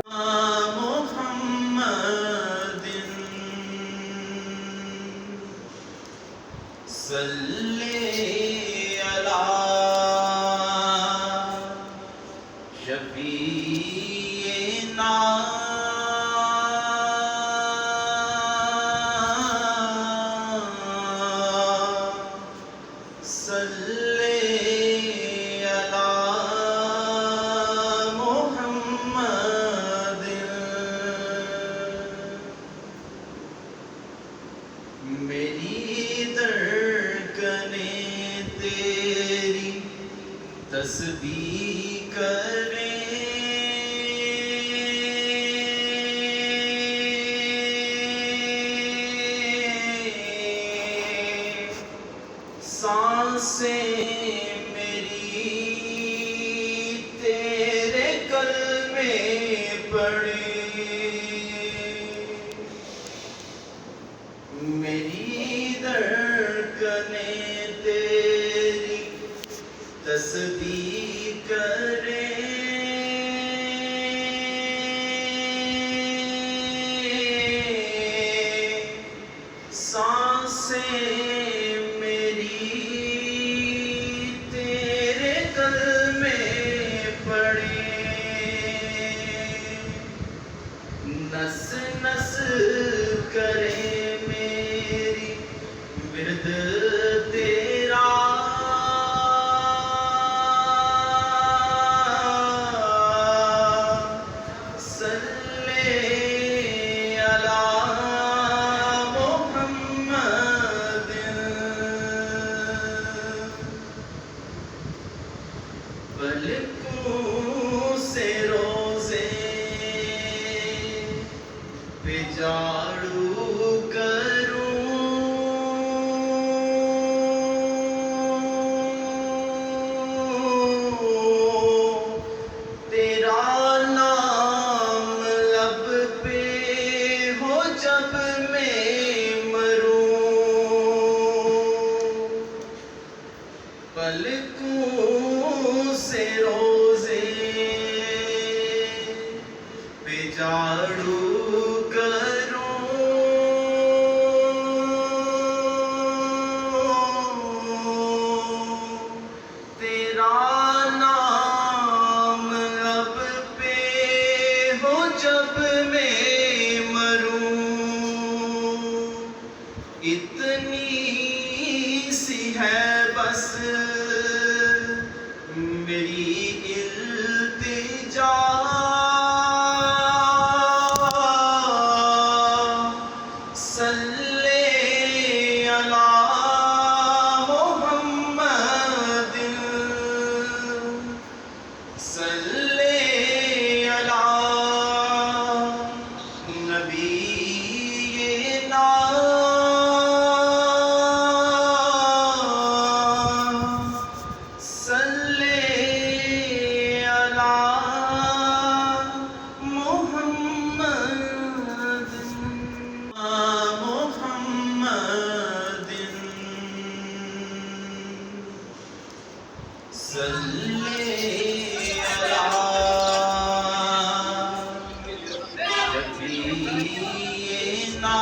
मुहम्मदिन सल्ले अला शफीना सल्ले अला मेरी धड़कनें तेरी तस्बीह करें, सांसें मेरी तेरे कलमे पढ़े। मेरी धड़कनें तेरी तस्बीह करें, सांसें मेरी तेरे कलमे पढ़े। नस नस करे विरद तेरा, सल्ले अला मुहम्मदिन। पलकों से रोज़े पे झाड़ू जब मैं मरूं, पलकों से रोज़े पे झाड़ू करूं, तेरा नाम लब पे हो जब मैं इतनी सी है बस मेरी इल्तिजा, सल्ले अला मुहम्मदिन सल्ले अला नबीना सल्ले अला शफीना।